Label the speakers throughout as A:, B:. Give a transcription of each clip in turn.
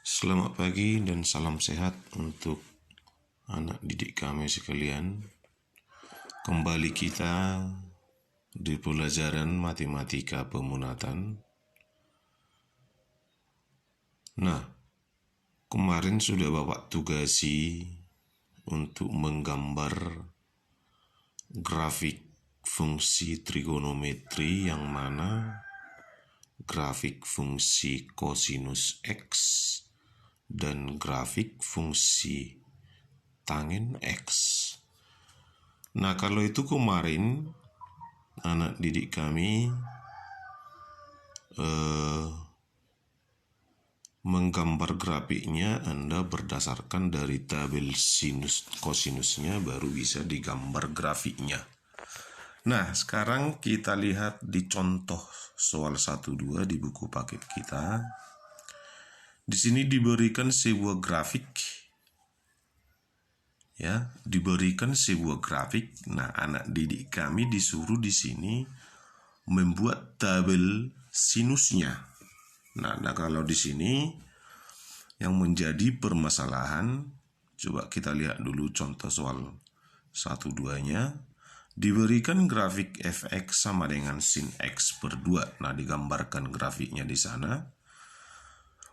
A: Selamat pagi dan salam sehat untuk anak didik kami sekalian. Kembali kita di pelajaran matematika pemunatan. Nah, kemarin sudah Bapak tugasi untuk menggambar grafik fungsi trigonometri yang mana grafik fungsi kosinus X dan grafik fungsi tangen X. Nah, kalau itu kemarin anak didik kami menggambar grafiknya Anda berdasarkan dari tabel sinus kosinusnya baru bisa digambar grafiknya. Nah, sekarang kita lihat di contoh soal 1-2 di buku paket kita. Di sini diberikan sebuah grafik. Ya, diberikan sebuah grafik. Nah, anak didik kami disuruh di sini membuat tabel sinusnya. Nah, kalau di sini yang menjadi permasalahan, coba kita lihat dulu contoh soal 1-2-nya. Diberikan grafik fx sama dengan sin x per 2. Nah, digambarkan grafiknya di sana.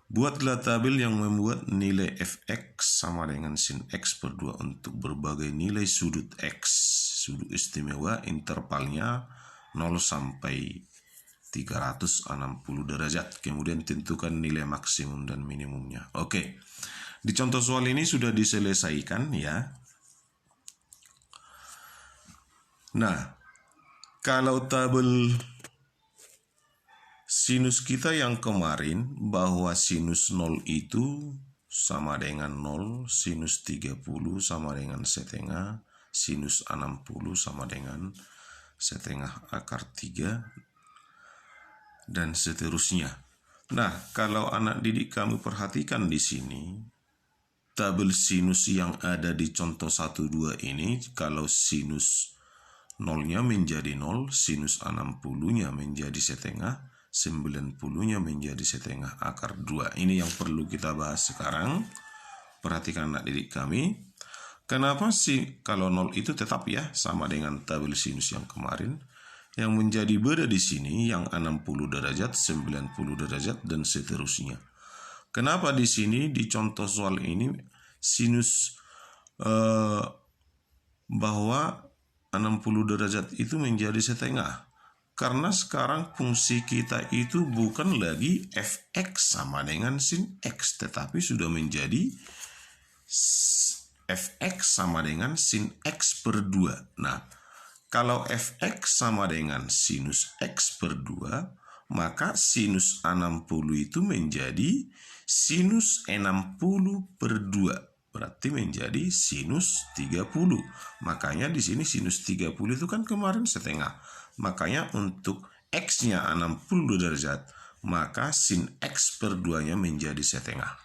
A: Buatlah tabel yang membuat nilai fx sama dengan sin x per 2 untuk berbagai nilai sudut x. Sudut istimewa intervalnya 0 sampai 360 derajat. Kemudian tentukan nilai maksimum dan minimumnya. Oke. Di contoh soal ini sudah diselesaikan ya. Nah, kalau tabel sinus kita yang kemarin bahwa sinus 0 itu sama dengan 0, sinus 30 sama dengan setengah, sinus 60 sama dengan setengah akar 3, dan seterusnya. Nah, kalau anak didik kami perhatikan di sini, tabel sinus yang ada di contoh 1-2 ini, kalau sinus 0-nya menjadi 0, sinus 60-nya menjadi setengah, 90-nya menjadi setengah akar 2. Ini yang perlu kita bahas sekarang. Perhatikan anak didik kami. Kenapa sih kalau 0 itu tetap ya sama dengan tabel sinus yang kemarin? Yang menjadi beda di sini yang 60 derajat, 90 derajat, dan seterusnya. Kenapa di sini di contoh soal ini sinus bahwa 60 derajat itu menjadi setengah? Karena sekarang fungsi kita itu bukan lagi fx sama dengan sin x, tetapi sudah menjadi fx sama dengan sin x per 2. Nah, kalau fx sama dengan sinus x per 2, maka sinus 60 itu menjadi sinus 60 per 2. Berarti menjadi sinus 30. Makanya di sini sinus 30 itu kan kemarin setengah. Makanya untuk x-nya 60 derajat, maka sin x per 2-nya menjadi setengah.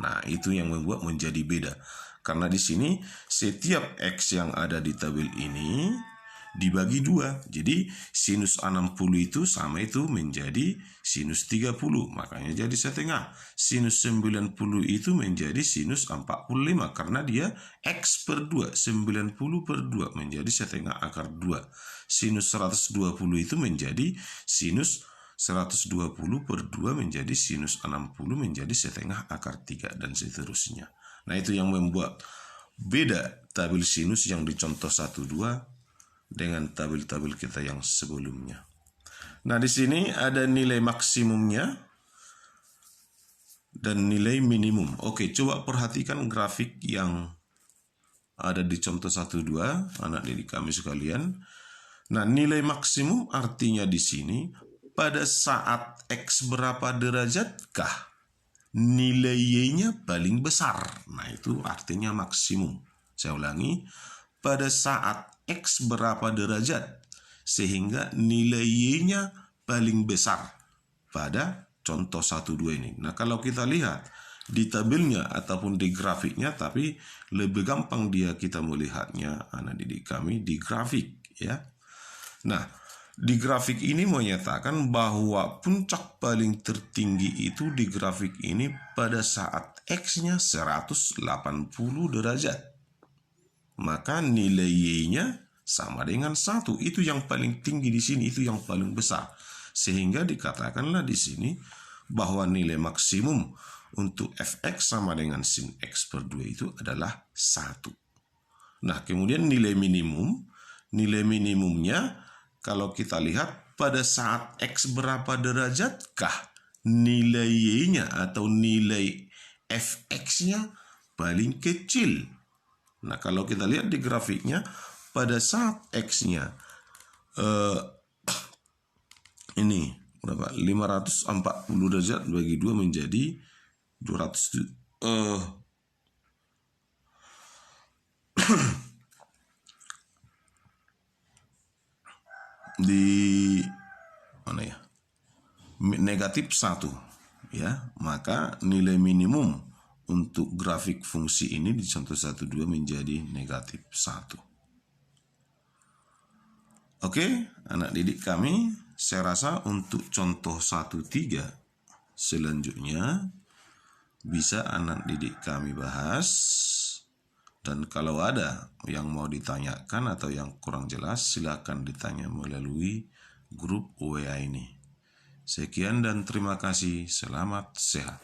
A: Nah, itu yang membuat menjadi beda. Karena di sini setiap x yang ada di tabel ini dibagi 2. Jadi sinus 60 itu sama itu menjadi sinus 30. Makanya jadi setengah. Sinus 90 itu menjadi sinus 45. Karena dia x per 2. 90 per 2 menjadi setengah akar 2. Sinus 120 itu menjadi sinus 120 per 2 menjadi sinus 60 menjadi setengah akar 3, dan seterusnya. Nah, itu yang membuat beda tabel sinus yang dicontoh 1-2 dengan tabel-tabel kita yang sebelumnya. Nah, di sini ada nilai maksimumnya dan nilai minimum. Oke, coba perhatikan grafik yang ada di contoh 1-2, anak didik kami sekalian. Nah, nilai maksimum artinya di sini pada saat x berapa derajatkah nilai y-nya paling besar. Nah, itu artinya maksimum. Saya ulangi, pada saat x berapa derajat sehingga nilai y-nya paling besar pada contoh 1-2 ini. Nah, kalau kita lihat di tabelnya ataupun di grafiknya, tapi lebih gampang kita melihatnya anak didik kami di grafik ya. Nah, di grafik ini menyatakan bahwa puncak paling tertinggi itu di grafik ini pada saat X-nya 180 derajat. Maka nilai Y-nya sama dengan 1. Itu yang paling tinggi di sini, itu yang paling besar. Sehingga dikatakanlah di sini bahwa nilai maksimum untuk fx sama dengan sin x per 2 itu adalah 1. Nah, kemudian nilai minimumnya kalau kita lihat pada saat x berapa derajatkah nilai y-nya atau nilai fx-nya paling kecil. Nah, kalau kita lihat di grafiknya pada saat x-nya ini berapa? 540 derajat bagi 2 menjadi 200 di mana ya? Negatif 1 ya. Maka nilai minimum untuk grafik fungsi ini di contoh 1,2 menjadi negatif 1. Oke, anak didik kami, saya rasa untuk contoh 1,3 selanjutnya bisa anak didik kami bahas. Dan kalau ada yang mau ditanyakan atau yang kurang jelas, silakan ditanya melalui grup WA ini. Sekian dan terima kasih. Selamat sehat.